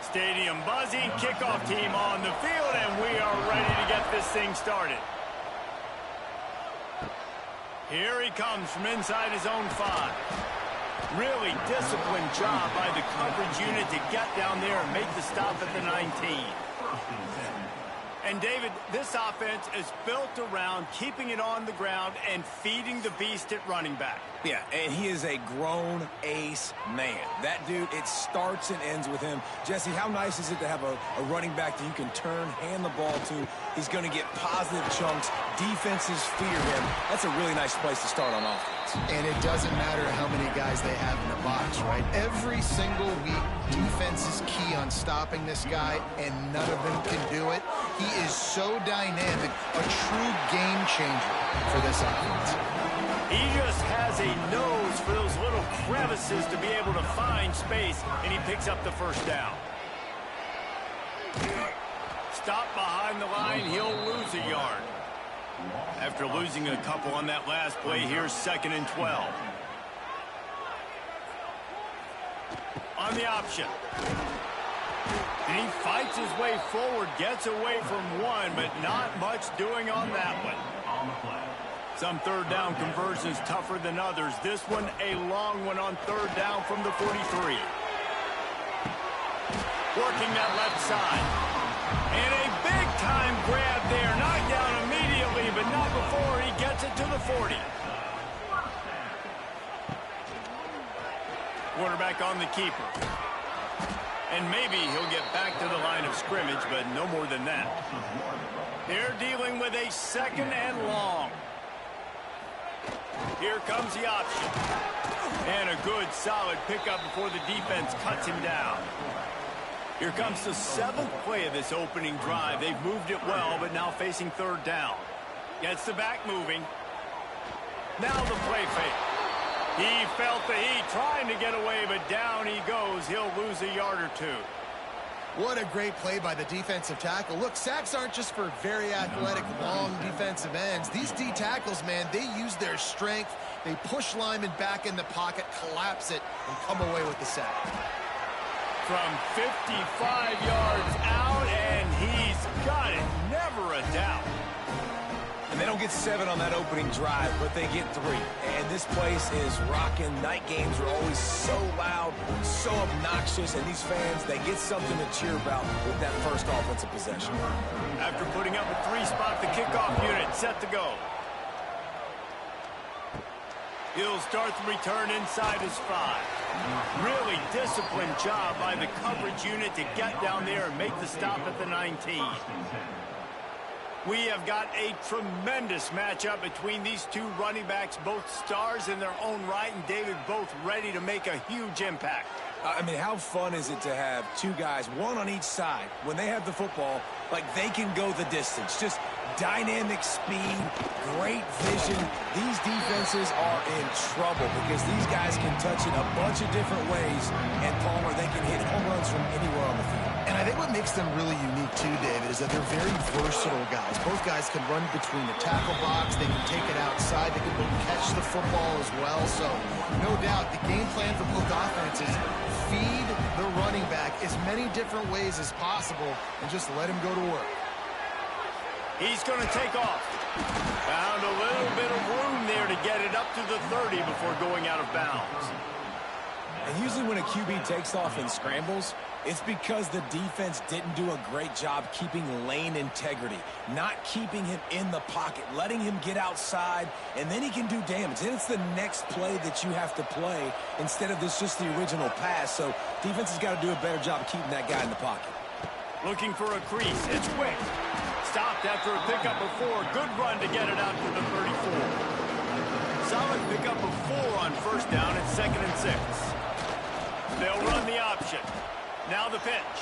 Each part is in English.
Stadium buzzing, kickoff team on the field, and we are ready to get this thing started. Here he comes from inside his own 5. Really disciplined job by the coverage unit to get down there and make the stop at the 19. And David, this offense is built around keeping it on the ground and feeding the beast at running back. Yeah, and he is a grown ace man. That dude, it starts and ends with him. Jesse, how nice is it to have a running back that you can turn, hand the ball to? He's going to get positive chunks. Defenses fear him. That's a really nice place to start on offense. And it doesn't matter how many guys they have in the box, right? Every single week, defense is key on stopping this guy, and none of them can do it. He is so dynamic, a true game changer for this offense. He just has a nose for those little crevices to be able to find space, and he picks up the first down. Stop behind the line, he'll lose a yard. After losing a couple on that last play, here's 2nd and 12. On the option. And he fights his way forward, gets away from one, but not much doing on that one. Some third down conversions tougher than others. This one, a long one on 3rd down from the 43. Working that left side. And a big-time grab there. Knocked down immediately, but not before he gets it to the 40. Quarterback on the keeper. And maybe he'll get back to the line of scrimmage, but no more than that. They're dealing with a 2nd and long. Here comes the option. And a good, solid pickup before the defense cuts him down. Here comes the 7th play of this opening drive. They've moved it well, but now facing 3rd down. Gets the back moving. Now the play fake. He felt the heat trying to get away, but down he goes. He'll lose a yard or 2. What a great play by the defensive tackle. Look, sacks aren't just for very athletic, long defensive ends. These D tackles, man, they use their strength. They push linemen back in the pocket, collapse it, and come away with the sack. From 55 yards out, and he's got it. Never a doubt. And they don't get 7 on that opening drive, but they get 3. And this place is rocking. Night games are always so loud, so obnoxious, and these fans, they get something to cheer about with that first offensive possession. After putting up a 3-spot, the kickoff unit set to go. He'll start the return inside his 5. Really disciplined job by the coverage unit to get down there and make the stop at the 19. We have got a tremendous matchup between these two running backs, both stars in their own right, and David, both ready to make a huge impact. I mean, how fun is it to have 2 guys, one on each side, when they have the football, like they can go the distance. Just dynamic speed, great vision. These defenses are in trouble because these guys can touch it a bunch of different ways, and Palmer, they can hit home runs from anywhere on the field. And I think what makes them really unique too, David, is that they're very versatile guys. Both guys can run between the tackle box. They can take it outside. They can both catch the football as well. So, no doubt, the game plan for both offenses, feed the running back as many different ways as possible and just let him go to work. He's going to take off. Found a little bit of room there to get it up to the 30 before going out of bounds. And usually when a QB takes off and scrambles, it's because the defense didn't do a great job keeping lane integrity, not keeping him in the pocket, letting him get outside, and then he can do damage. Then it's the next play that you have to play instead of this just the original pass. So defense has got to do a better job of keeping that guy in the pocket. Looking for a crease. It's quick. Stopped after a pickup of 4. Good run to get it out to the 34. Solid pickup of 4 on 1st down at 2nd and 6. They'll run the option. Now the pitch.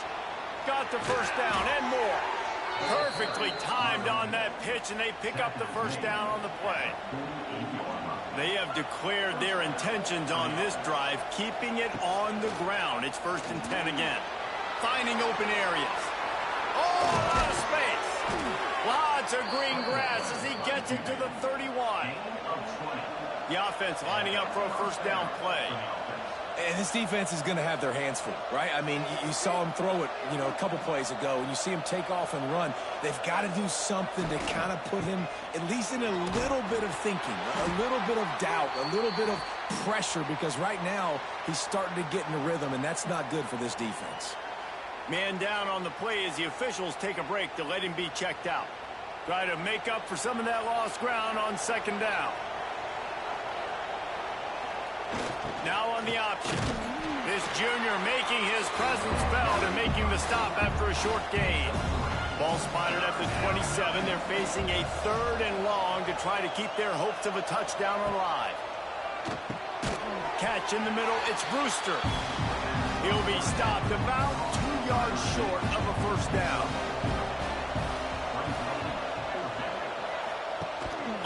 Got the 1st down and more. Perfectly timed on that pitch, and they pick up the 1st down on the play. They have declared their intentions on this drive, keeping it on the ground. It's 1st and 10 again. Finding open areas. Oh, out of space. gets it to the 31. The offense lining up for a first down play. And this defense is going to have their hands full, right? I mean, you saw him throw it, a couple plays ago, and you see him take off and run. They've got to do something to kind of put him at least in a little bit of thinking, a little bit of doubt, a little bit of pressure, because right now he's starting to get in a rhythm, and that's not good for this defense. Man down on the play as the officials take a break to let him be checked out. Try to make up for some of that lost ground on second down. Now on the option. This junior making his presence felt and making the stop after a short gain. Ball spotted at the 27. They're facing a 3rd and long to try to keep their hopes of a touchdown alive. Catch in the middle. It's Brewster. He'll be stopped about 2 yards short of a first down.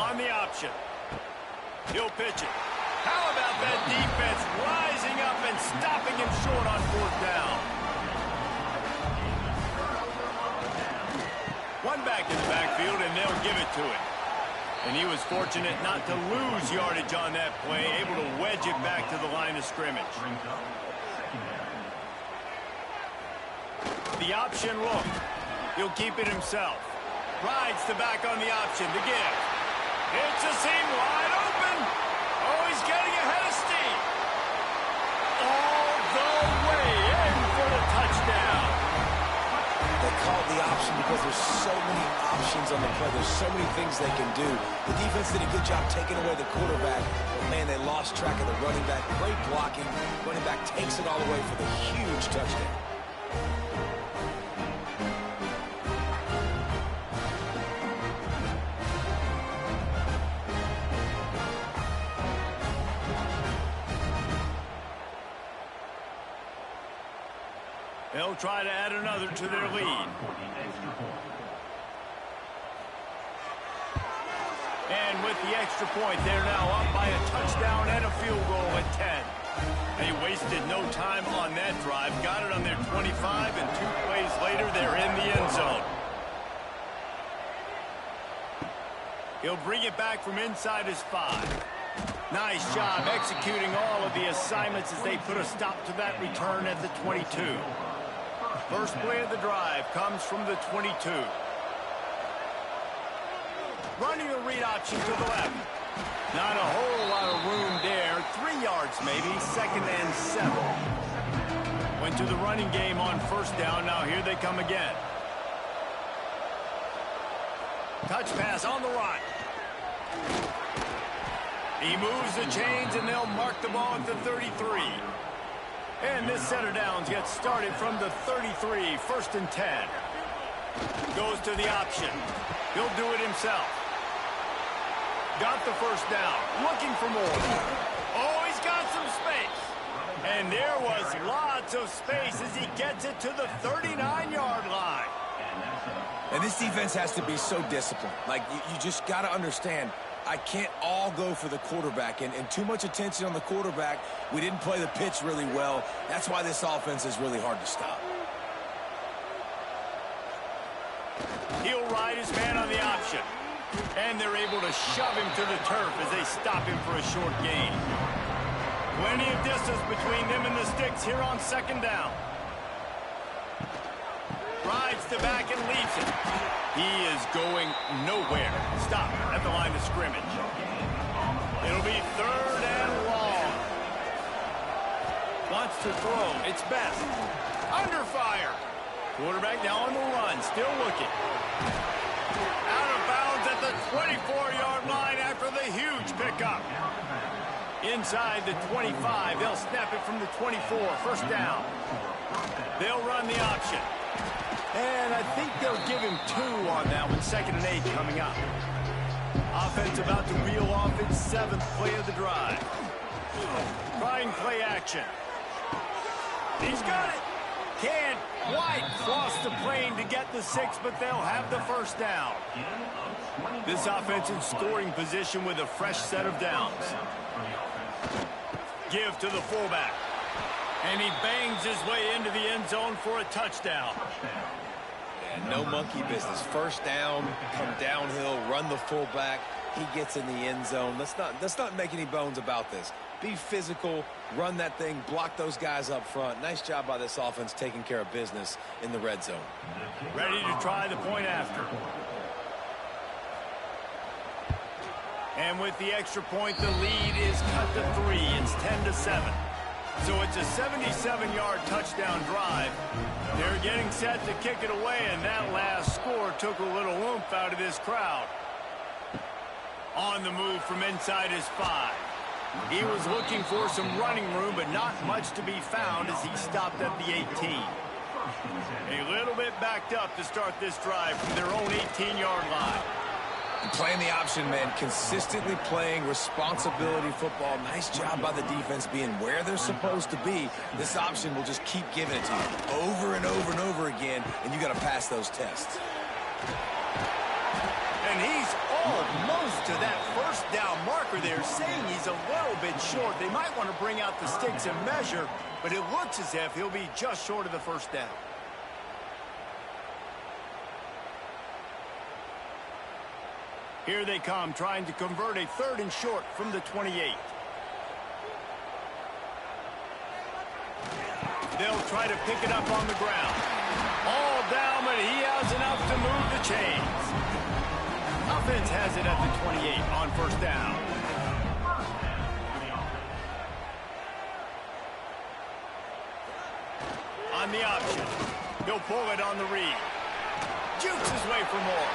On the option. He'll pitch it. How about that defense rising up and stopping him short on 4th down? One back in the backfield, and they'll give it to him. And he was fortunate not to lose yardage on that play, able to wedge it back to the line of scrimmage. The option look. He'll keep it himself. Rides the back on the option to give. It's a seam wide open. Oh, he's getting ahead of steam. All the way in for the touchdown. They called the option because there's so many options on the play. There's so many things they can do. The defense did a good job taking away the quarterback. But, man, they lost track of the running back. Great blocking. Running back takes it all away for the huge touchdown. They'll try to add another to their lead. And with the extra point, they're now up by a touchdown and a field goal at 10. They wasted no time on that drive. Got it on their 25, and 2 plays later, they're in the end zone. He'll bring it back from inside his 5. Nice job executing all of the assignments as they put a stop to that return at the 22. First play of the drive comes from the 22. Running a read option to the left. Not a whole lot of room there. 3 yards maybe. 2nd and 7. Went to the running game on first down. Now here they come again. Touch pass on the run. He moves the chains, and they'll mark the ball at the 33. And this set of downs gets started from the 33, 1st and 10. Goes to the option. He'll do it himself. Got the first down. Looking for more. Oh, he's got some space. And there was lots of space as he gets it to the 39-yard line. And this defense has to be so disciplined. Like, you just got to understand, I can't all go for the quarterback, and too much attention on the quarterback. We didn't play the pitch really well. That's why this offense is really hard to stop. He'll ride his man on the option. And they're able to shove him to the turf as they stop him for a short gain. Plenty of distance between them and the sticks here on 2nd down. Rides the back and leaves it. He is going nowhere. Stop at the line of scrimmage. It'll be 3rd and long. Wants to throw. It's best. Under fire. Quarterback now on the run. Still looking. Out of bounds at the 24-yard line after the huge pickup. Inside the 25. They'll snap it from the 24. First down. They'll run the option. And I think they'll give him 2 on that one. 2nd and 8 coming up. Offense about to reel off its 7th play of the drive. Trying play action. He's got it. Can't quite cross the plane to get the 6, but they'll have the first down. This offense in scoring position with a fresh set of downs. Give to the fullback. And he bangs his way into the end zone for a touchdown. Yeah, no monkey business. First down, come downhill, run the fullback. he gets in the end zone. Let's not make any bones about this. Be physical, run that thing, block those guys up front. Nice job by this offense taking care of business in the red zone. Ready to try the point after. And with the extra point, the lead is cut to 3. It's 10-7. So it's a 77-yard touchdown drive. They're getting set to kick it away, and that last score took a little oomph out of this crowd. On the move from inside his 5. He was looking for some running room, but not much to be found as he stopped at the 18. A little bit backed up to start this drive from their own 18-yard line. Playing the option, man, consistently playing responsibility football. Nice job by the defense being where they're supposed to be. This option will just keep giving it to you over and over and over again, and you got to pass those tests. And he's almost to that first down marker there, saying he's a little bit short. They might want to bring out the sticks and measure, but it looks as if he'll be just short of the first down. Here they come, trying to convert a 3rd and short from the 28. They'll try to pick it up on the ground. All down, but he has enough to move the chains. Offense has it at the 28 on first down. On the option. He'll pull it on the read. Jukes his way for more.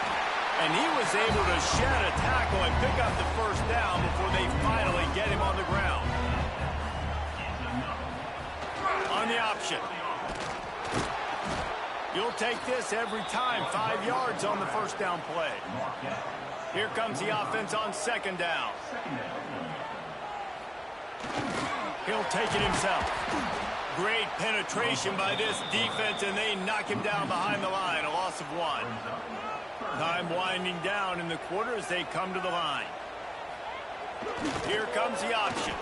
And he was able to shed a tackle and pick up the first down before they finally get him on the ground. On the option. You'll take this every time. 5 yards on the first down play. Here comes the offense on 2nd down. He'll take it himself. Great penetration by this defense, and they knock him down behind the line. A loss of 1. Time winding down in the quarter as they come to the line. Here comes the option.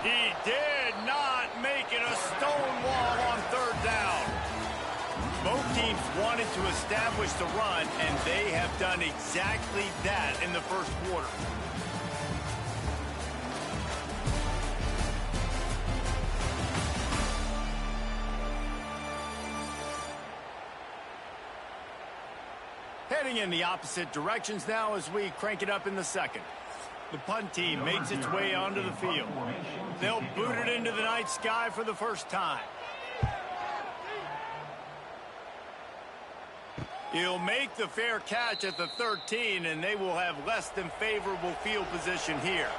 He did not make it a stone wall on 3rd down. Both teams wanted to establish the run, and they have done exactly that in the first quarter. Heading in the opposite directions now as we crank it up in the second. The punt team makes its way onto the field. They'll boot it into the night sky for the first time. He'll make the fair catch at the 13, and they will have less than favorable field position here.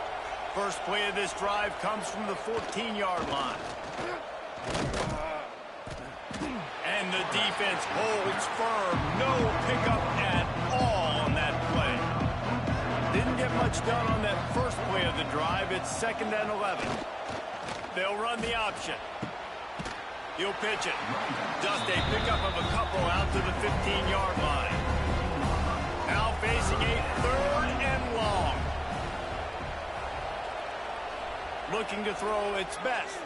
First play of this drive comes from the 14-yard line. And the defense holds firm. No pickup at all on that play. Didn't get much done on that first play of the drive. It's 2nd and 11. They'll run the option. He'll pitch it. Just a pickup of a couple out to the 15-yard line. Now facing a 3rd and long. Looking to throw its best.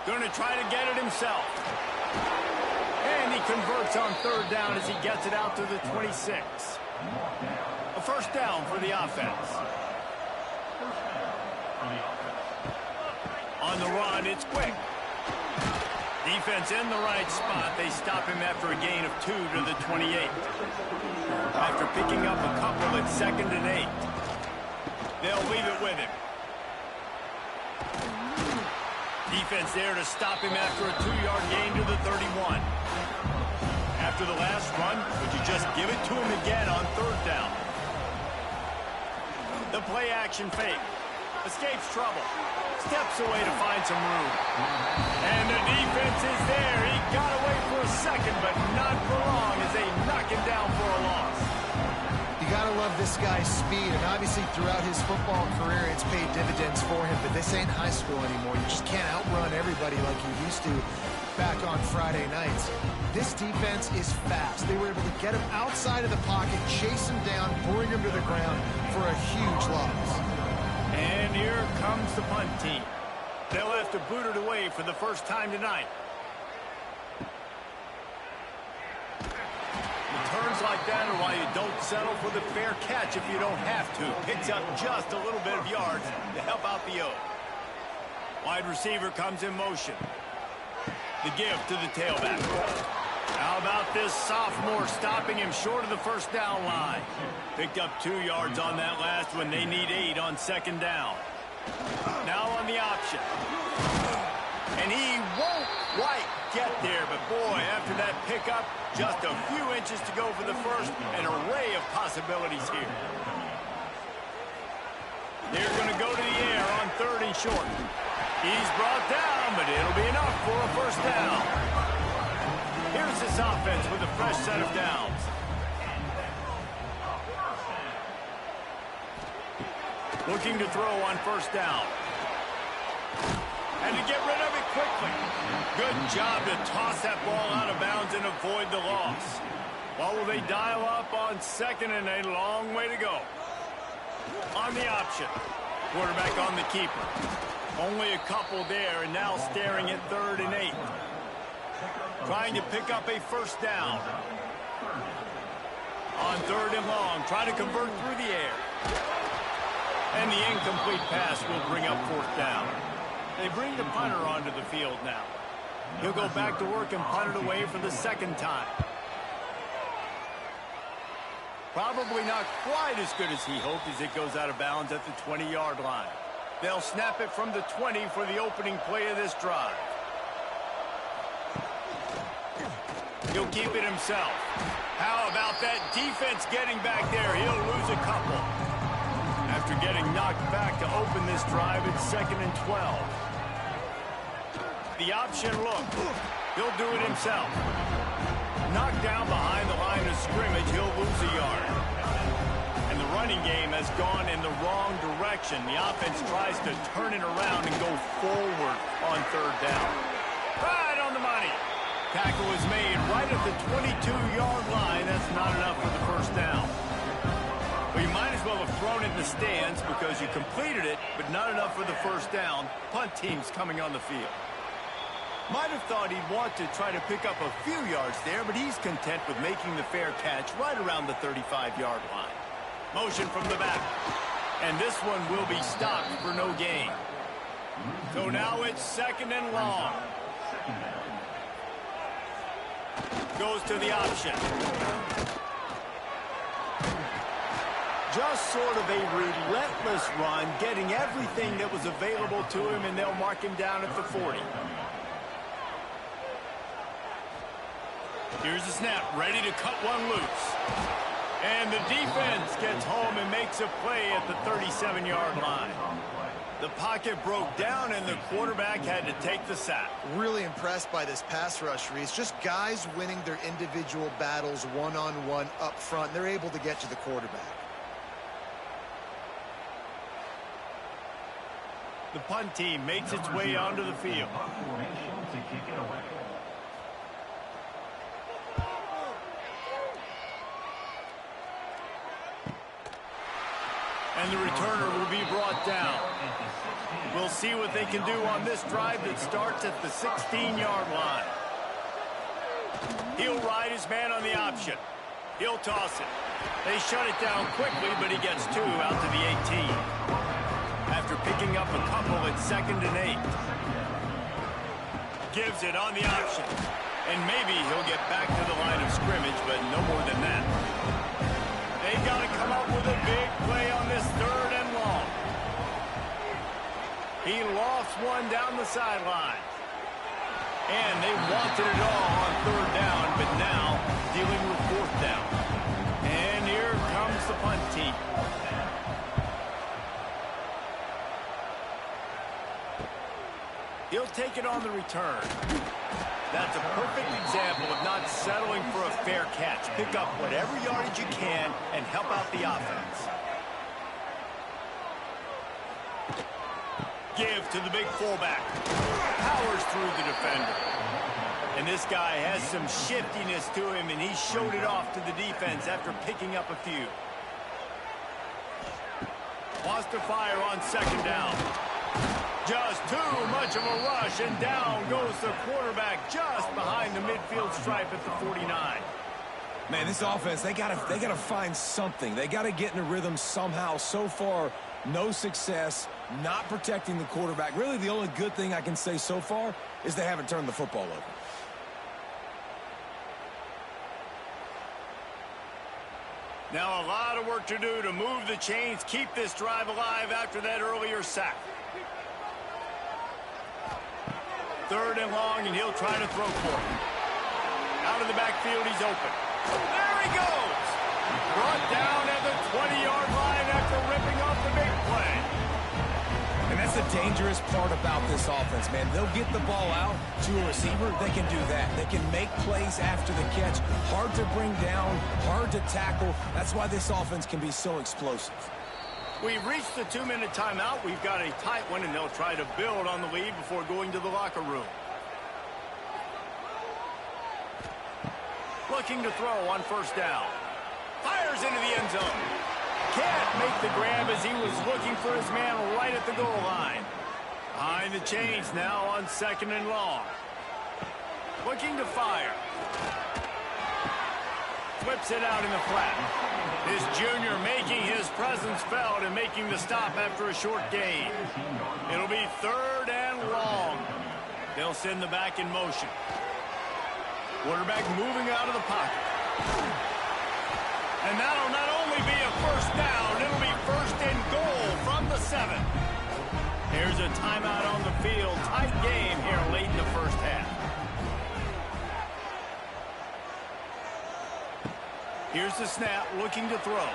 Going to try to get it himself. And he converts on 3rd down as he gets it out to the 26. A first down for the offense. On the run, it's quick. Defense in the right spot. They stop him after a gain of 2 to the 28. After picking up a couple at 2nd and 8. They'll leave it with him. Defense there to stop him after a 2-yard gain to the 31. After the last run, would you just give it to him again on 3rd down? The play action fake. Escapes trouble. Steps away to find some room. And the defense is there. He got away for a second, but not for long as they knock him down for a loss. You gotta love this guy's speed, and obviously throughout his football career, it's paid dividends for him, but this ain't high school anymore. You just can't outrun everybody like you used to back on Friday nights. This defense is fast. They were able to get him outside of the pocket, chase him down, bring him to the ground for a huge loss. And here comes the punt team. They'll have to boot it away for the first time tonight. Returns like understand why you don't settle for the fair catch if you don't have to. Picks up just a little bit of yards to help out the O. Wide receiver comes in motion. The give to the tailback. How about this sophomore stopping him short of the first down line? Picked up 2 yards on that last one. They need 8 on second down. Now on the option. And he won't quite get there, but boy, after that pickup, just a few inches to go for the first. An array of possibilities here. They're going to go to the air on 3rd and short. He's brought down, but it'll be enough for a first down. Here's this offense with a fresh set of downs. Looking to throw on first down. And to get rid of it quickly. Good job to toss that ball out of bounds and avoid the loss. Well, will they dial up on 2nd and a long way to go? On the option. Quarterback on the keeper. Only a couple there, and now staring at 3rd and 8. Trying to pick up a first down. On 3rd and long, trying to convert through the air. And the incomplete pass will bring up 4th down. They bring the punter onto the field now. He'll go back to work and punt it away for the 2nd time. Probably not quite as good as he hoped as it goes out of bounds at the 20-yard line. They'll snap it from the 20 for the opening play of this drive. He'll keep it himself. How about that defense getting back there? He'll lose a couple. After getting knocked back to open this drive, it's 2nd and 12. The option look. He'll do it himself. Knocked down behind the line of scrimmage, he'll lose a yard. And the running game has gone in the wrong direction. The offense tries to turn it around and go forward on 3rd down. Right on the money. Tackle is made right at the 22-yard line. That's not enough for the first down. Well, you might as well have thrown it in the stands because you completed it, but not enough for the first down. Punt team's coming on the field. Might have thought he'd want to try to pick up a few yards there, but he's content with making the fair catch right around the 35-yard line. Motion from the back. And this one will be stopped for no gain. So now it's 2nd and long. Goes to the option. Just sort of a relentless run, getting everything that was available to him, and they'll mark him down at the 40. Here's the snap, ready to cut one loose. And the defense gets home and makes a play at the 37-yard line. The pocket broke down, and the quarterback had to take the sack. Really impressed by this pass rush, Reese. Just guys winning their individual battles one-on-one up front. They're able to get to the quarterback. The punt team makes its way onto the field. And the returner will be brought down. We'll see what they can do on this drive that starts at the 16-yard line. He'll ride his man on the option. He'll toss it. They shut it down quickly, but he gets 2 out to the 18. After picking up a couple at 2nd and 8. Gives it on the option. And maybe he'll get back to the line of scrimmage, but no more than that. They've got to come up with a big play on this 3rd and long. He lofts one down the sideline. And they wanted it all on 3rd down, but now dealing with 4th down. And here comes the punt team. He'll take it on the return. That's a perfect example of not settling for a fair catch. Pick up whatever yardage you can and help out the offense. Give to the big fullback. Powers through the defender. And this guy has some shiftiness to him, and he showed it off to the defense after picking up a few. Wants to fire on 2nd down. Just too much of a rush, and down goes the quarterback just behind the midfield stripe at the 49. Man, this offense, they gotta find something. They gotta get in a rhythm somehow. So far, no success, not protecting the quarterback. Really, the only good thing I can say so far is they haven't turned the football over. Now a lot of work to do to move the chains, keep this drive alive after that earlier sack. 3rd and long, and he'll try to throw for it. Out of the backfield, he's open. There he goes! Brought down at the 20-yard line after ripping off the big play. And that's the dangerous part about this offense, man. They'll get the ball out to a receiver. They can do that. They can make plays after the catch. Hard to bring down, hard to tackle. That's why this offense can be so explosive. We've reached the 2-minute timeout. We've got a tight one, and they'll try to build on the lead before going to the locker room. Looking to throw on 1st down. Fires into the end zone. Can't make the grab as he was looking for his man right at the goal line. Behind the chains now on 2nd and long. Looking to fire. Flips it out in the flat. This junior making his presence felt and making the stop after a short gain. It'll be 3rd and long. They'll send the back in motion. Quarterback moving out of the pocket. And that'll not only be a 1st down, it'll be 1st and goal from the 7. Here's a timeout on the field. Tight game here late in the 1st half. Here's the snap, looking to throw.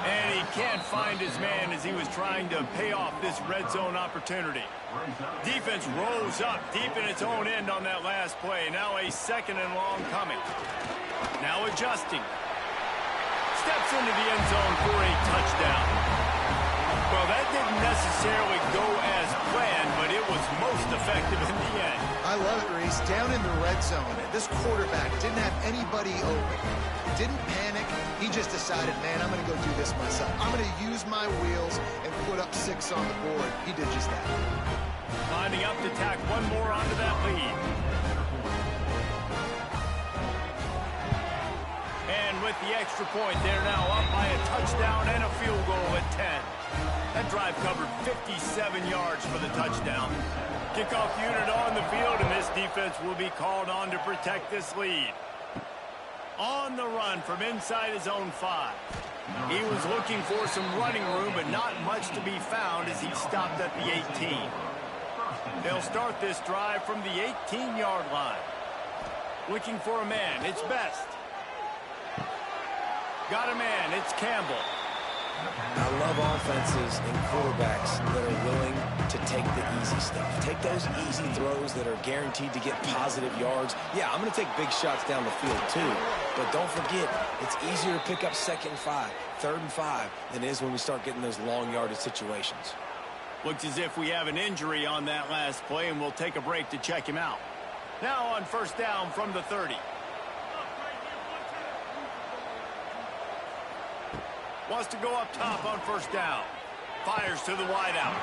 And he can't find his man as he was trying to pay off this red zone opportunity. Defense rose up deep in its own end on that last play. Now a 2nd and long coming. Now adjusting. Steps into the end zone for a touchdown. Well, that didn't necessarily go as planned, but it was most effective in the end. I love it, Reese. Down in the red zone, this quarterback didn't have anybody open. Didn't panic. He just decided, man, I'm going to go do this myself. I'm going to use my wheels and put up 6 on the board. He did just that. Lining up to tack one more onto that lead. And with the extra point, they're now up by a touchdown and a field goal at 10. That drive covered 57 yards for the touchdown. Kickoff unit on the field, and this defense will be called on to protect this lead. On the run from inside his own 5. He was looking for some running room, but not much to be found as he stopped at the 18. They'll start this drive from the 18-yard line. Looking for a man. It's Best. Got a man. It's Campbell. I love offenses and quarterbacks that are willing to take the easy stuff. Take those easy throws that are guaranteed to get positive yards. Yeah, I'm going to take big shots down the field too. But don't forget, it's easier to pick up 2nd and 5, 3rd and 5 than it is when we start getting those long yardage situations. Looks as if we have an injury on that last play, and we'll take a break to check him out. Now on 1st down from the 30. Wants to go up top on 1st down. Fires to the wideout.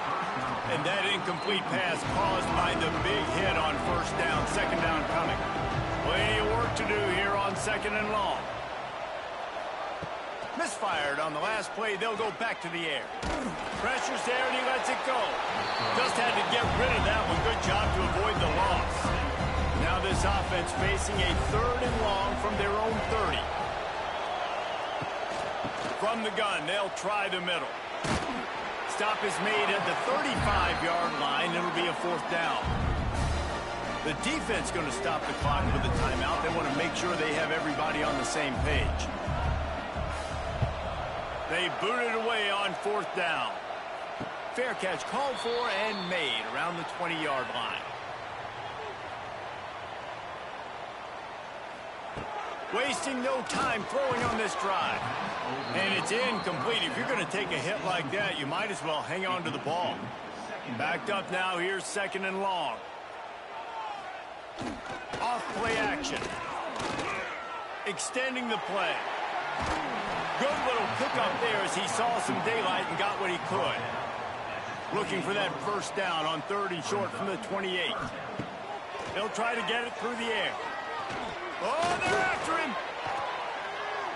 And that incomplete pass caused by the big hit on 1st down. 2nd down coming. Plenty of work to do here on 2nd and long. Misfired on the last play. They'll go back to the air. Pressure's there and he lets it go. Just had to get rid of that one. Good job to avoid the loss. Now this offense facing a 3rd and long from their own 30. From the gun, they'll try the middle. Stop is made at the 35-yard line. It'll be a 4th down. The defense going to stop the clock with a timeout. They want to make sure they have everybody on the same page. They boot it away on 4th down. Fair catch called for and made around the 20-yard line. Wasting no time throwing on this drive. And it's incomplete. If you're going to take a hit like that, you might as well hang on to the ball. Backed up now. Here's 2nd and long. Off play action. Extending the play. Good little pickup there as he saw some daylight and got what he could. Looking for that 1st down on 3rd and short from the 28. They'll try to get it through the air. Oh, they're after him.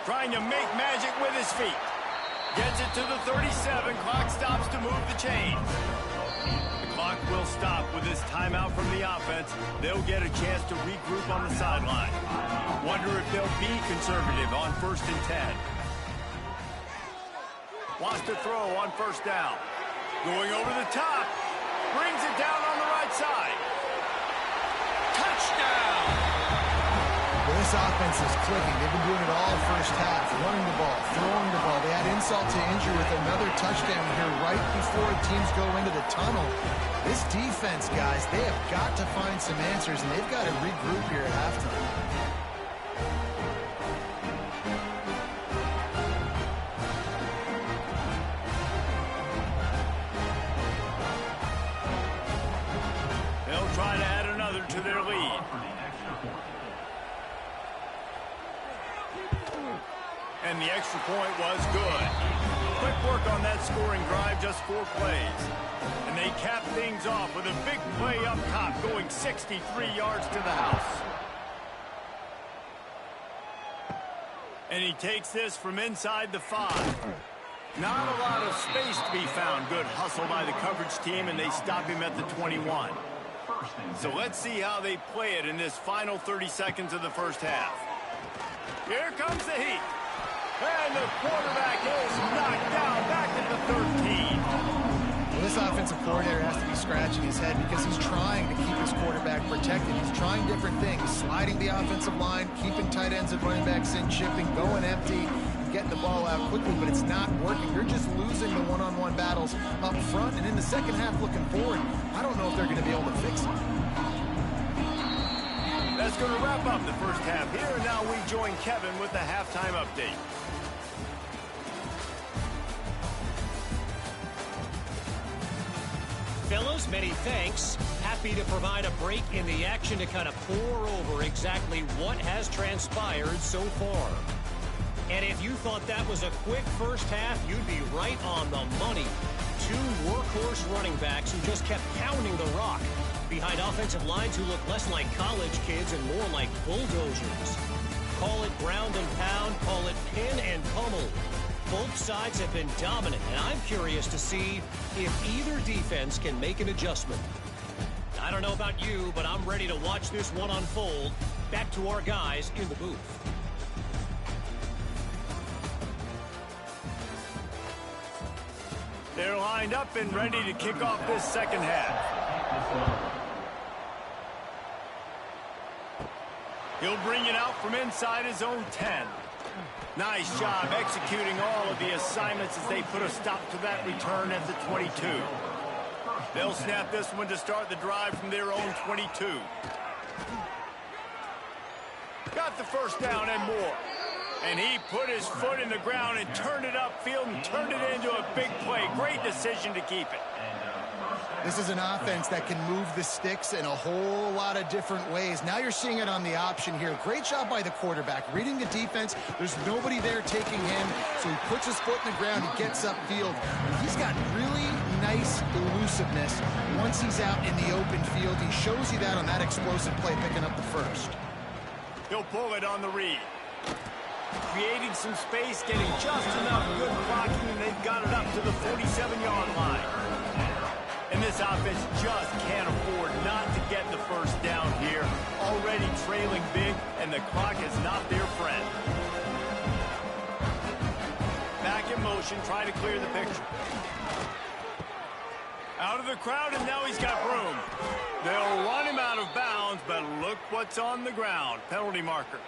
trying to make magic with his feet. Gets it to the 37. Clock stops to move the chains. The clock will stop with this timeout from the offense. They'll get a chance to regroup on the sideline. Wonder if they'll be conservative on 1st and 10. Wants to throw on 1st down. Going over the top. Brings it down on the right side. Touchdown! Well, this offense is clicking. They've been doing it all first half. Running the ball, throwing the ball. They add insult to injury with another touchdown here right before teams go into the tunnel. This defense, guys, they have got to find some answers, and they've got to regroup here at halftime. Try to add another to their lead. And the extra point was good. Quick work on that scoring drive, just 4 plays. And they cap things off with a big play up top, going 63 yards to the house. And he takes this from inside the 5. Not a lot of space to be found. Good hustle by the coverage team, and they stop him at the 21. So let's see how they play it in this final 30 seconds of the first half. Here comes the heat. And the quarterback is knocked down back at the 13. Well, this offensive coordinator has to be scratching his head because he's trying to keep his quarterback protected. He's trying different things, sliding the offensive line, keeping tight ends and running backs in, chipping, going empty, getting the ball out quickly, but it's not working. You're just losing the one-on-one battles up front, and in the second half looking forward, I don't know if they're going to be able to fix it. That's going to wrap up the first half here, and now we join Kevin with the halftime update. Fellas, many thanks. Happy to provide a break in the action to kind of pour over exactly what has transpired so far. And if you thought that was a quick first half, you'd be right on the money. 2 workhorse running backs who just kept pounding the rock behind offensive lines who look less like college kids and more like bulldozers. Call it ground and pound, call it pin and pummel. Both sides have been dominant, and I'm curious to see if either defense can make an adjustment. I don't know about you, but I'm ready to watch this one unfold. Back to our guys in the booth. They're lined up and ready to kick off this second half. He'll bring it out from inside his own 10. Nice job executing all of the assignments as they put a stop to that return at the 22. They'll snap this one to start the drive from their own 22. Got the first down and more. And he put his foot in the ground and turned it upfield and turned it into a big play. Great decision to keep it. This is an offense that can move the sticks in a whole lot of different ways. Now you're seeing it on the option here. Great job by the quarterback. Reading the defense, there's nobody there taking him, so he puts his foot in the ground, he gets upfield. And he's got really nice elusiveness once he's out in the open field. He shows you that on that explosive play, picking up the first. He'll pull it on the read. Creating some space, getting just enough good blocking, and they've got it up to the 47-yard line. And this offense just can't afford not to get the first down here. Already trailing big, and the clock is not their friend. Back in motion, trying to clear the picture. Out of the crowd, and now he's got room. They'll run him out of bounds, but look what's on the ground. Penalty marker.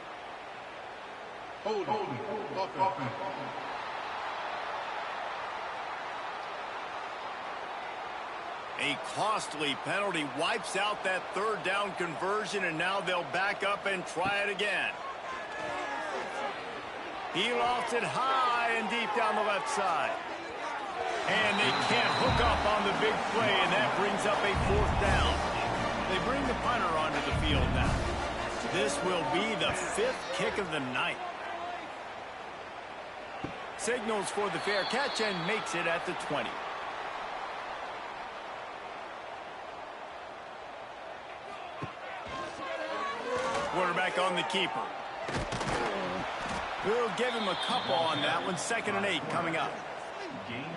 A costly penalty wipes out that third down conversion, and now they'll back up and try it again. He lofts it high and deep down the left side. And they can't hook up on the big play, and that brings up a 4th down. They bring the punter onto the field now. This will be the 5th kick of the night. Signals for the fair catch and makes it at the 20. Quarterback on the keeper. We'll give him a couple on that one. 2nd and 8 coming up.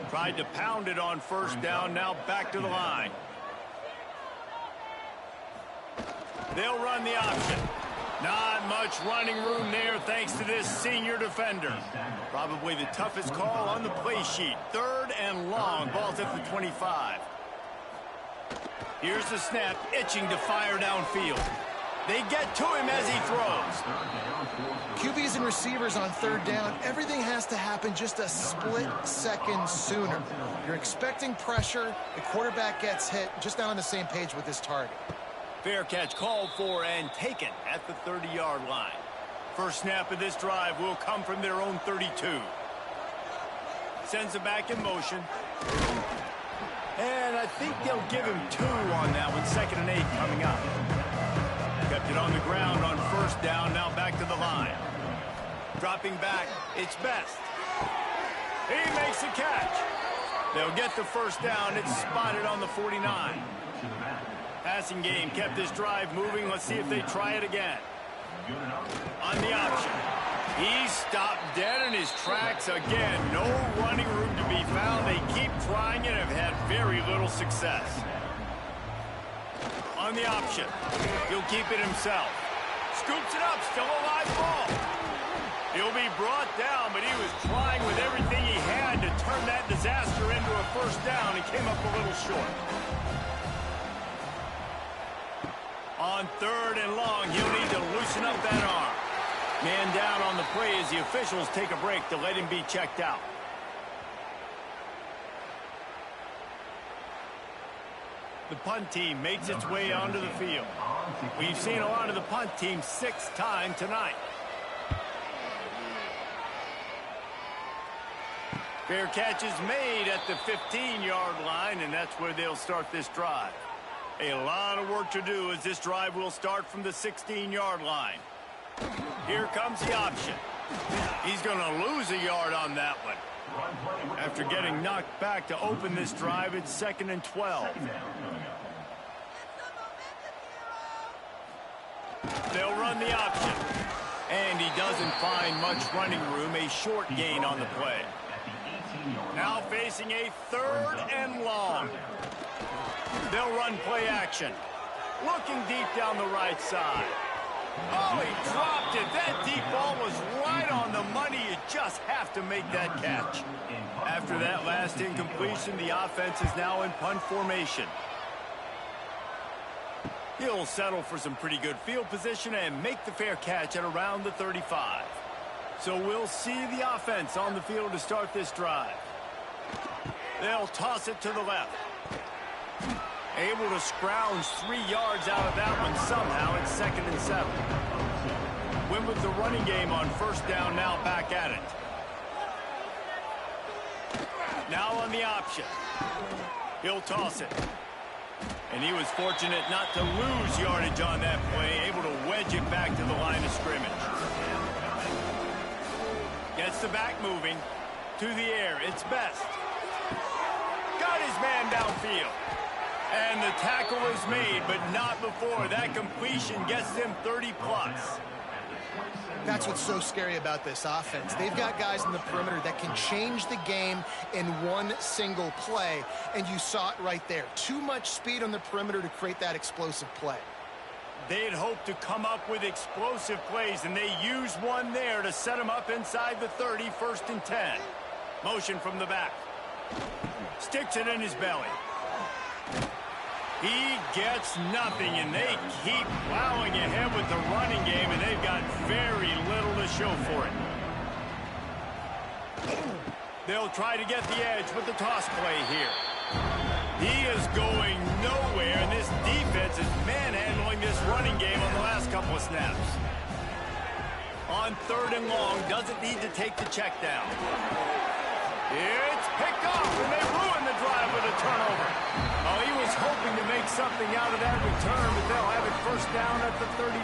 Tried to pound it on 1st down. Now back to the line. They'll run the option. Not much running room there thanks to this senior defender. Probably the toughest call on the play sheet. 3rd and long. Ball's at the 25. Here's the snap, itching to fire downfield. They get to him as he throws. QBs and receivers on 3rd down, everything has to happen just a split second sooner. You're expecting pressure, the quarterback gets hit, just not on the same page with his target. Fair catch called for and taken at the 30-yard line. First snap of this drive will come from their own 32. Sends it back in motion. And I think they'll give him 2 on that one. 2nd and 8 coming up. Kept it on the ground on 1st down. Now back to the line. Dropping back, it's Best. He makes a catch. They'll get the 1st down. It's spotted on the 49. Passing game kept this drive moving. Let's see if they try it again. On the option. He stopped dead in his tracks again. No running room to be found. They keep trying it and have had very little success. On the option. He'll keep it himself. Scoops it up. Still a live ball. He'll be brought down, but he was trying with everything he had to turn that disaster into a 1st down. He came up a little short. On 3rd and long, he'll need to loosen up that arm. Man down on the play as the officials take a break to let him be checked out. The punt team makes its way onto the field. We've seen a lot of the punt team 6th time tonight. Fair catch is made at the 15-yard line, and that's where they'll start this drive. A lot of work to do as this drive will start from the 16-yard line. Here comes the option. He's going to lose a yard on that one. After getting knocked back to open this drive, it's 2nd and 12. They'll run the option. And he doesn't find much running room. A short gain on the play. Now facing a 3rd and long. They'll run play action. Looking deep down the right side. Oh, he dropped it. That deep ball was right on the money. You just have to make that catch. After that last incompletion, the offense is now in punt formation. He'll settle for some pretty good field position and make the fair catch at around the 35. So we'll see the offense on the field to start this drive. They'll toss it to the left. Able to scrounge 3 yards out of that one somehow. It's 2nd and 7. Went with the running game on 1st down, now back at it. Now on the option. He'll toss it. And he was fortunate not to lose yardage on that play, able to wedge it back to the line of scrimmage. Gets the back moving. To the air, it's Best. Got his man downfield. And the tackle is made, but not before. That completion gets them 30-plus. That's what's so scary about this offense. They've got guys in the perimeter that can change the game in one single play, and you saw it right there. Too much speed on the perimeter to create that explosive play. They'd hoped to come up with explosive plays, and they used one there to set them up inside the 30, 1st and 10. Motion from the back. Sticks it in his belly. He gets nothing, and they keep plowing ahead with the running game, and they've got very little to show for it. They'll try to get the edge with the toss play here. He is going nowhere, and this defense is manhandling this running game on the last couple of snaps. On 3rd and long, doesn't need to take the check down. It's picked off, and they ruin the drive with a turnover. Oh, he was hoping to make something out of that return, but they'll have it 1st down at the 39.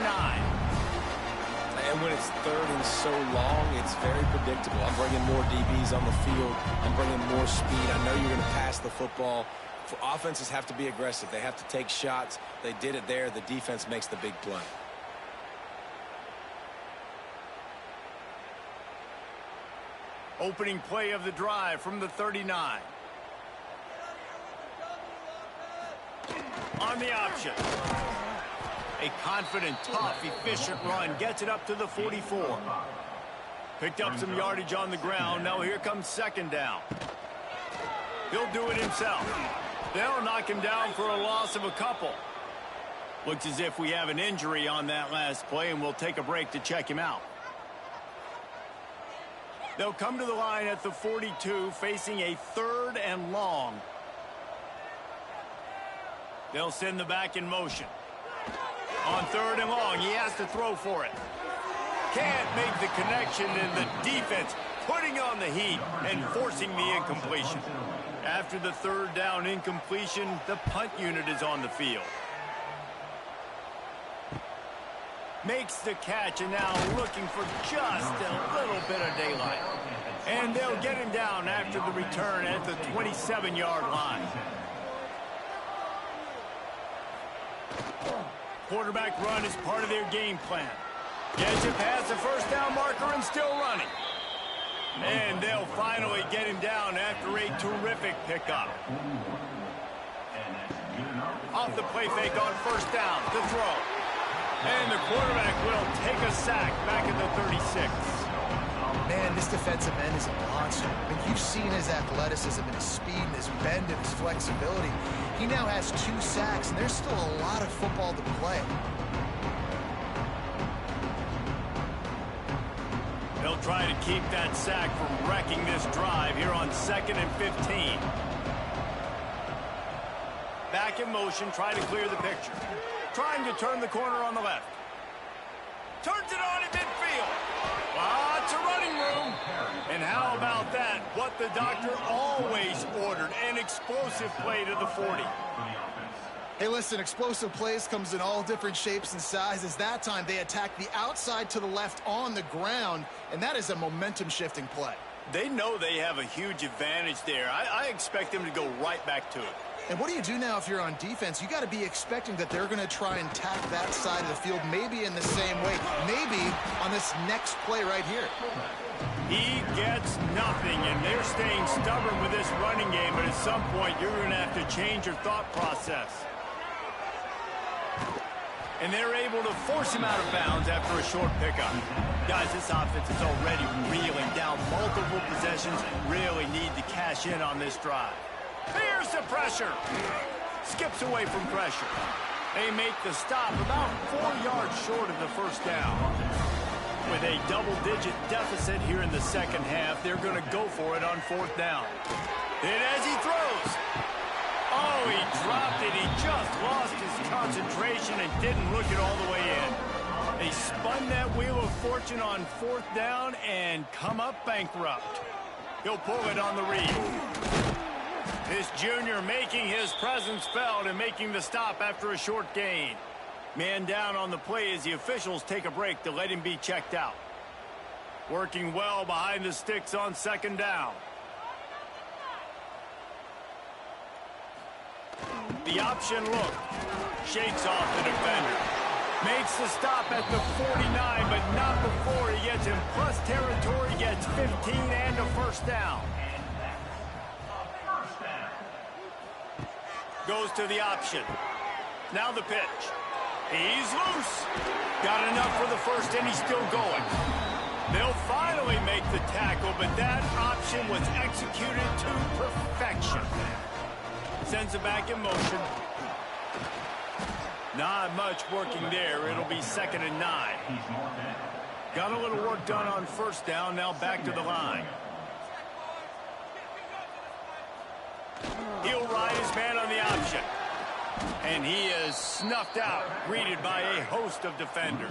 And when it's 3rd and so long, it's very predictable. I'm bringing more DBs on the field. I'm bringing more speed. I know you're going to pass the football. For offenses have to be aggressive. They have to take shots. They did it there. The defense makes the big play. Opening play of the drive from the 39. On the option. A confident, tough, efficient run gets it up to the 44. Picked up some yardage on the ground. Now here comes second down. He'll do it himself. They'll knock him down for a loss of a couple. Looks as if we have an injury on that last play, and we'll take a break to check him out. They'll come to the line at the 42, facing a 3rd and long. They'll send the back in motion. On 3rd and long, he has to throw for it. Can't make the connection, and the defense putting on the heat and forcing the incompletion. After the 3rd down incompletion, the punt unit is on the field. Makes the catch, and now looking for just a little bit of daylight. And they'll get him down after the return at the 27-yard line. Quarterback run is part of their game plan. Gets it past the first down marker and still running. And they'll finally get him down after a terrific pickup. Off the play fake on first down to throw. And the quarterback will take a sack back at the 36. Man, this defensive end is a monster. I mean, you've seen his athleticism and his speed and his bend and his flexibility. He now has 2 sacks, and there's still a lot of football to play. They'll try to keep that sack from wrecking this drive here on 2nd and 15. Back in motion, trying to clear the picture. Trying to turn the corner on the left. Turns it on in midfield. Lots of running room. And how about that? What the doctor always ordered, an explosive play to the 40. Hey, listen, explosive plays comes in all different shapes and sizes. That time they attack the outside to the left on the ground, and that is a momentum-shifting play. They know they have a huge advantage there. I expect them to go right back to it. And what do you do now if you're on defense? You got to be expecting that they're going to try and tack that side of the field, maybe in the same way, maybe on this next play right here. He gets nothing, and they're staying stubborn with this running game, but at some point you're going to have to change your thought process. And they're able to force him out of bounds after a short pickup. Guys, this offense is already reeling down multiple possessions. Really need to cash in on this drive. Here's the pressure. Skips away from pressure. They make the stop about 4 yards short of the first down. With a double-digit deficit here in the second half, they're going to go for it on 4th down. And as he throws, oh, he dropped it. He just lost his concentration and didn't look it all the way in. They spun that wheel of fortune on 4th down and come up bankrupt. He'll pull it on the read. This junior making his presence felt and making the stop after a short gain. Man down on the play as the officials take a break to let him be checked out. Working well behind the sticks on 2nd down. The option look. Shakes off the defender. Makes the stop at the 49, but not before he gets in plus territory, gets 15 and a first down. Goes to the option. Now the pitch. He's loose. Got enough for the first, and he's still going. They'll finally make the tackle, but that option was executed to perfection. Sends it back in motion. Not much working there. It'll be 2nd and 9. Got a little work done on first down. Now back to the line. He'll ride his man on the option. And he is snuffed out, greeted by a host of defenders.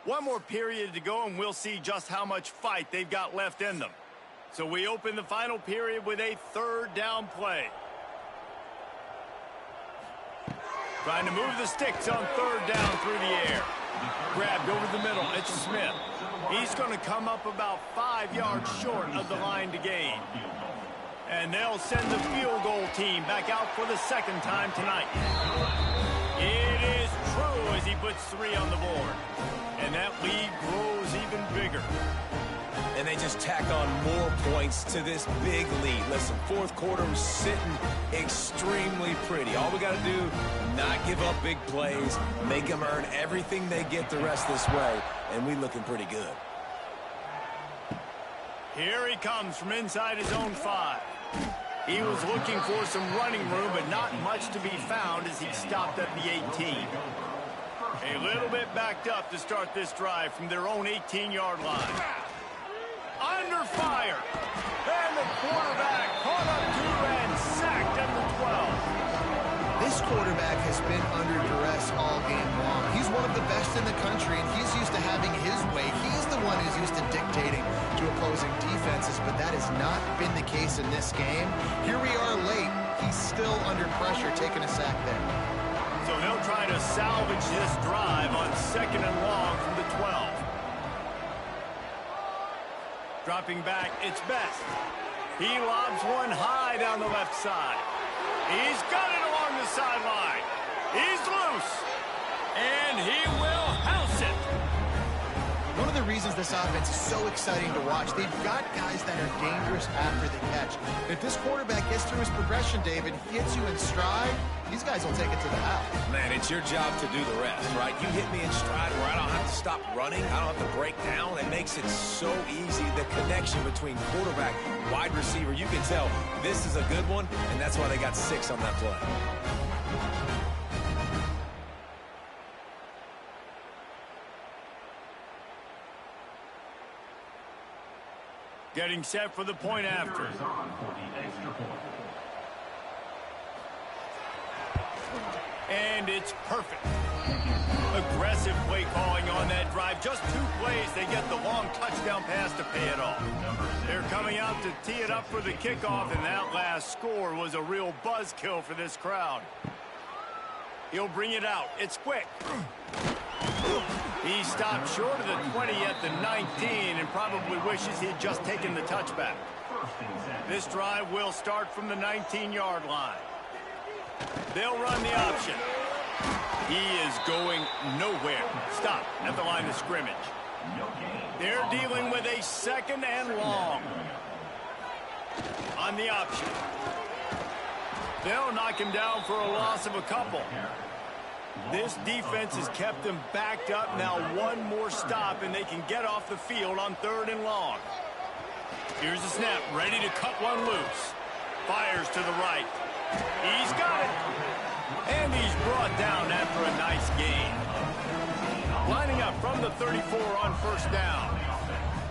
One more period to go, and we'll see just how much fight they've got left in them. So we open the final period with a 3rd down play. Trying to move the sticks on third down through the air. Grabbed over the middle. It's Smith. He's going to come up about 5 yards short of the line to gain. And they'll send the field goal team back out for the second time tonight. It is true as he puts 3 on the board. And that lead grows even bigger. And they just tack on more points to this big lead. Listen, fourth quarter is sitting extremely pretty. All we got to do, not give up big plays, make them earn everything they get the rest this way, and we looking pretty good. Here he comes from inside his own 5. He was looking for some running room, but not much to be found as he stopped at the 18. A little bit backed up to start this drive from their own 18-yard line. Under fire. And the quarterback caught up to and sacked at the 12. This quarterback has been under duress all game long. He's one of the best in the country, and he's used to having his way. He's the one who's used to dictating to opposing defenses, but that has not been the case in this game. Here we are late. He's still under pressure, taking a sack there. So they'll try to salvage this drive on 2nd and long from the 12. Dropping back, it's Best. He lobs one high down the left side. He's got it along the sideline. He's loose. And he will house it. One of the reasons this offense is so exciting to watch, they've got guys that are dangerous after the catch. If this quarterback gets through his progression, David, hits you in stride, these guys will take it to the house. Man, it's your job to do the rest, right? You hit me in stride where I don't have to stop running. I don't have to break down. It makes it so easy. The connection between quarterback, wide receiver, you can tell this is a good one, and that's why they got 6 on that play. Getting set for the point after. And it's perfect. Aggressive play calling on that drive. Just 2 plays, they get the long touchdown pass to pay it off. They're coming out to tee it up for the kickoff, and that last score was a real buzzkill for this crowd. He'll bring it out. It's quick. He stopped short of the 20 at the 19 and probably wishes he'd just taken the touchback. This drive will start from the 19-yard line. They'll run the option. He is going nowhere. Stop at the line of scrimmage. They're dealing with a 2nd and long. On the option. They'll knock him down for a loss of a couple. This defense has kept them backed up. Now one more stop, and they can get off the field on 3rd and long. Here's the snap, ready to cut one loose. Fires to the right. He's got it. And he's brought down after a nice gain. Lining up from the 34 on 1st down.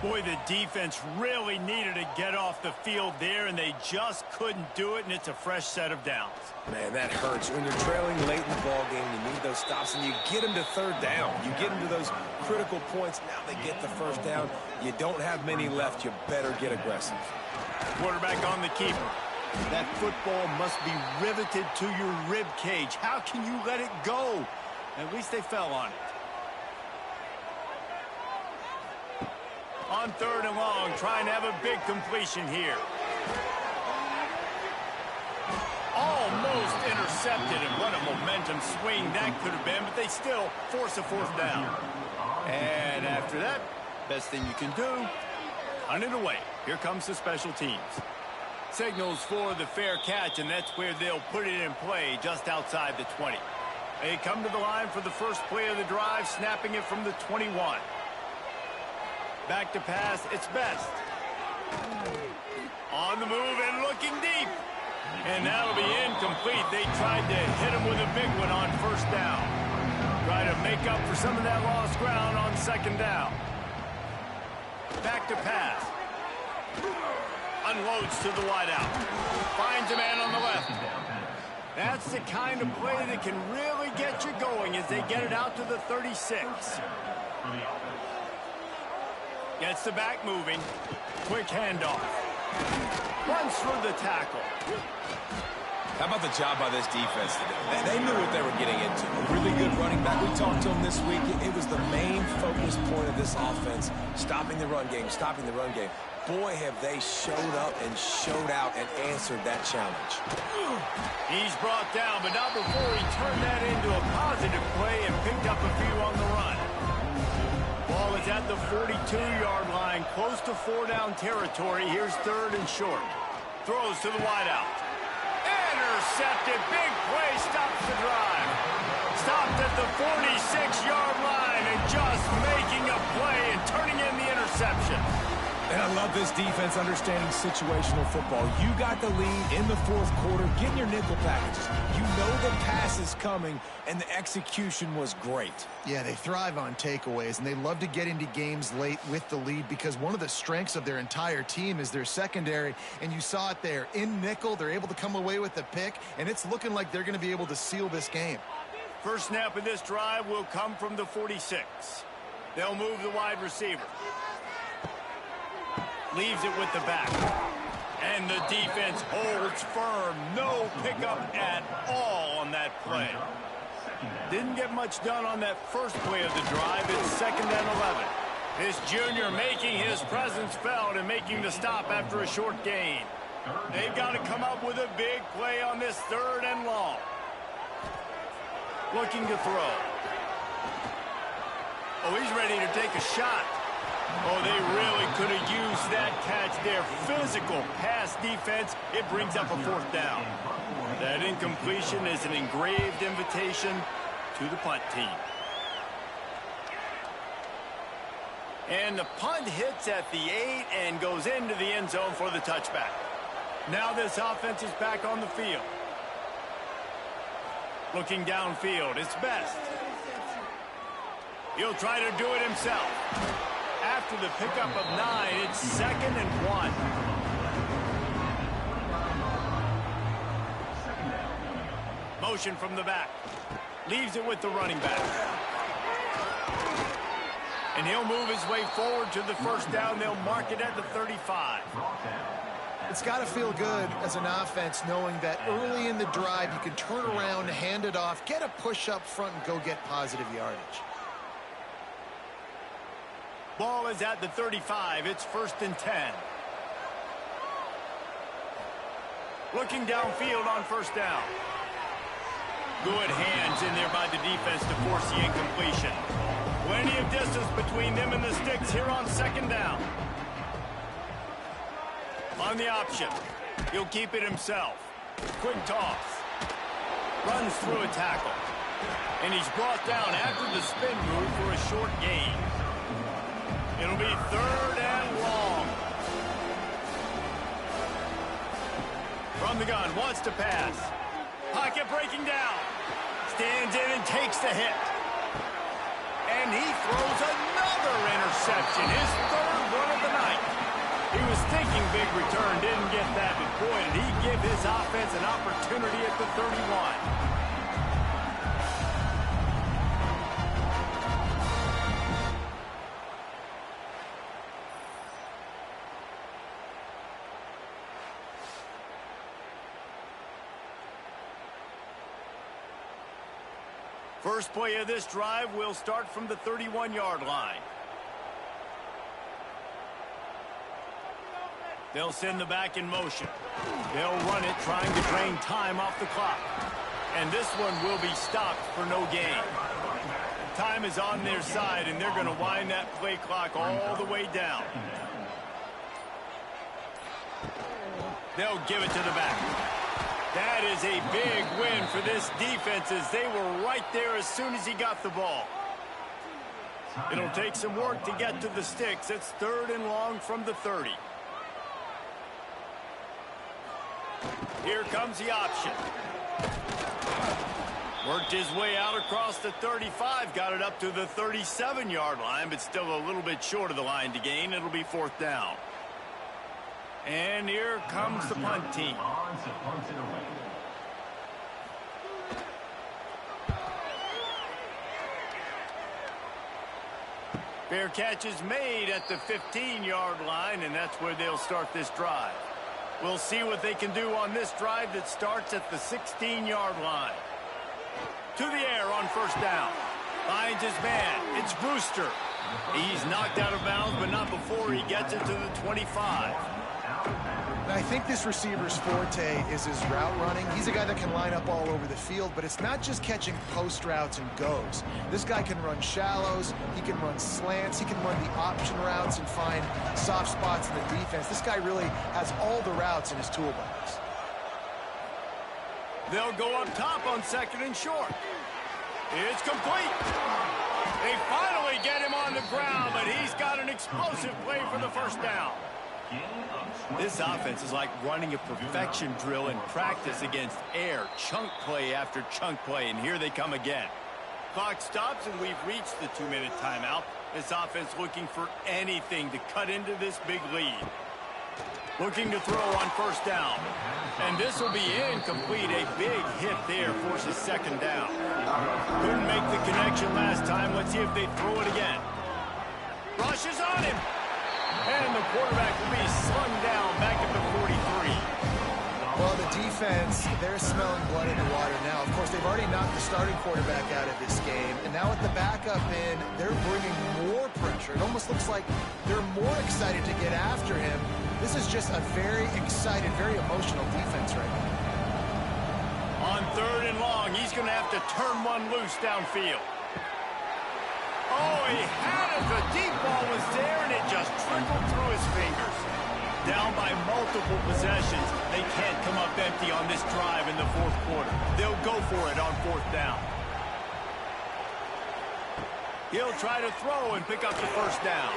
Boy, the defense really needed to get off the field there, and they just couldn't do it, and it's a fresh set of downs. Man, that hurts. When you're trailing late in the ball game, you need those stops, and you get them to 3rd down. You get them to those critical points. Now they get the 1st down. You don't have many left. You better get aggressive. Quarterback on the keeper. That football must be riveted to your rib cage. How can you let it go? At least they fell on it. On 3rd and long, trying to have a big completion here. Almost intercepted, and what a momentum swing that could have been, but they still force a 4th down. And after that, best thing you can do, hunt it away. Here comes the special teams. Signals for the fair catch, and that's where they'll put it in play, just outside the 20. They come to the line for the first play of the drive, snapping it from the 21. Back to pass, it's Best. On the move and looking deep. And that'll be incomplete. They tried to hit him with a big one on 1st down. Try to make up for some of that lost ground on 2nd down. Back to pass. Unloads to the wideout. Finds a man on the left. That's the kind of play that can really get you going as they get it out to the 36. Gets the back moving. Quick handoff. Runs through the tackle. How about the job by this defense today? They knew what they were getting into. A really good running back. We talked to him this week. It was the main focus point of this offense, stopping the run game, stopping the run game. Boy, have they showed up and showed out and answered that challenge. He's brought down, but not before he turned that into a positive play and picked up a few on the run. Ball is at the 42-yard line, close to 4-down territory. Here's third and short. Throws to the wideout. Intercepted. Big play. Stops the drive. Stopped at the 46-yard line and just making a play and turning in the interception. And I love this defense understanding situational football. You got the lead in the fourth quarter. Get in your nickel packages. You know the pass is coming, and the execution was great. Yeah, they thrive on takeaways, and they love to get into games late with the lead because one of the strengths of their entire team is their secondary, and you saw it there. In nickel, they're able to come away with the pick, and it's looking like they're going to be able to seal this game. First snap of this drive will come from the 46. They'll move the wide receiver. Leaves it with the back. And the defense holds firm. No pickup at all on that play. Didn't get much done on that first play of the drive. It's 2nd and 11. This junior making his presence felt and making the stop after a short gain. They've got to come up with a big play on this 3rd and long. Looking to throw. Oh, he's ready to take a shot. Oh, they really could have used that catch there. Physical pass defense. It brings up a 4th down. That incompletion is an engraved invitation to the punt team. And the punt hits at the 8 and goes into the end zone for the touchback. Now this offense is back on the field. Looking downfield, it's Best. He'll try to do it himself. After the pickup of 9, it's 2nd and 1. Motion from the back. Leaves it with the running back. And he'll move his way forward to the 1st down. They'll mark it at the 35. It's got to feel good as an offense knowing that early in the drive you can turn around, hand it off, get a push up front, and go get positive yardage. Ball is at the 35. It's 1st and 10. Looking downfield on 1st down. Good hands in there by the defense to force the incompletion. Plenty of distance between them and the sticks here on 2nd down. On the option. He'll keep it himself. Quick toss. Runs through a tackle. And he's brought down after the spin move for a short gain. It'll be 3rd and long. From the gun, wants to pass. Pocket breaking down. Stands in and takes the hit. And he throws another interception. His 3rd one of the night. He was thinking big return, didn't get that, but boy, did he give his offense an opportunity at the 31. First play of this drive will start from the 31-yard line. They'll send the back in motion. They'll run it, trying to drain time off the clock. And this one will be stopped for no gain. Time is on their side, and they're going to wind that play clock all the way down. They'll give it to the back. That is a big win for this defense as they were right there as soon as he got the ball. It'll take some work to get to the sticks. It's 3rd and long from the 30. Here comes the option. Worked his way out across the 35, got it up to the 37-yard line, but still a little bit short of the line to gain. It'll be 4th down. And here comes the punt team. Fair catch is made at the 15-yard line, and that's where they'll start this drive. We'll see what they can do on this drive that starts at the 16-yard line. To the air on first down. Finds his man. It's Brewster. He's knocked out of bounds, but not before he gets it to the 25. I think this receiver's forte is his route running. He's a guy that can line up all over the field, but it's not just catching post routes and goes. This guy can run shallows, he can run slants, he can run the option routes and find soft spots in the defense. This guy really has all the routes in his toolbox. They'll go up top on second and short. It's complete. They finally get him on the ground, but he's got an explosive play for the first down. This offense is like running a perfection drill in practice against air. Chunk play after chunk play, and here they come again. Clock stops, and we've reached the 2-minute timeout. This offense looking for anything to cut into this big lead. Looking to throw on first down. And this will be incomplete. A big hit there forces second down. Couldn't make the connection last time. Let's see if they throw it again. Rushes on him. And the quarterback will be slung down back at the 43. Well, the defense, they're smelling blood in the water now. Of course, they've already knocked the starting quarterback out of this game. And now with the backup in, they're bringing more pressure. It almost looks like they're more excited to get after him. This is just a very excited, very emotional defense right now. On third and long, he's going to have to turn one loose downfield. Oh, he had it. The deep ball was there, and it just trickled through his fingers. Down by multiple possessions. They can't come up empty on this drive in the fourth quarter. They'll go for it on fourth down. He'll try to throw and pick up the first down.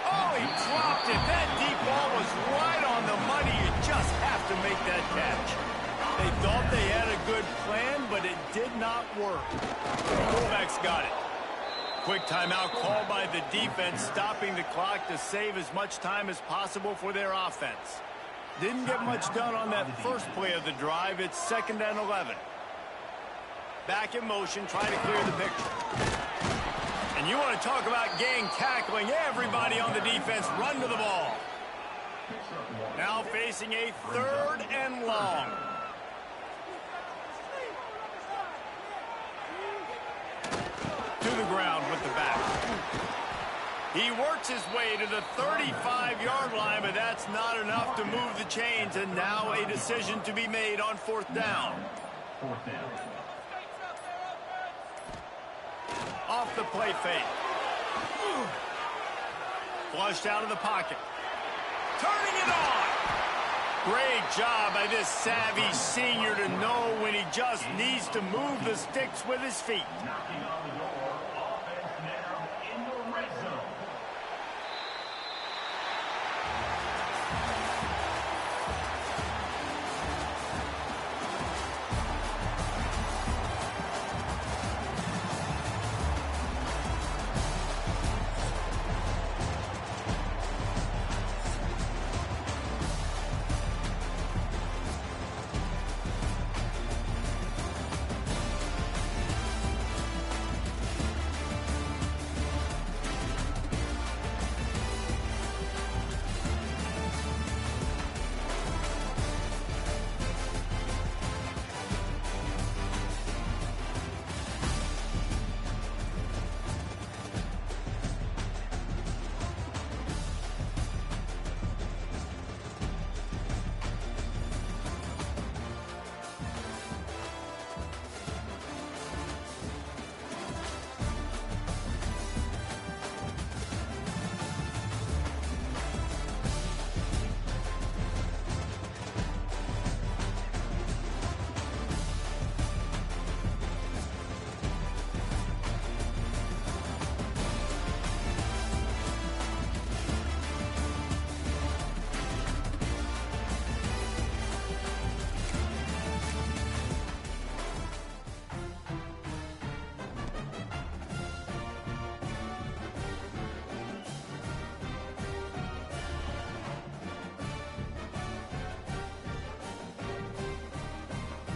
Oh, he dropped it. That deep ball was right on the money. You just have to make that catch. They thought they had a good plan, but it did not work. The fullback's got it. Quick timeout called by the defense, stopping the clock to save as much time as possible for their offense. Didn't get much done on that first play of the drive. It's 2nd and 11. Back in motion, trying to clear the picture. And you want to talk about gang tackling. Everybody on the defense run to the ball. Now facing a 3rd and long. To the ground with the back. He works his way to the 35-yard line, but that's not enough to move the chains, and now a decision to be made on fourth down. Off the play fake. Flushed out of the pocket. Turning it on. Great job by this savvy senior to know when he just needs to move the sticks with his feet.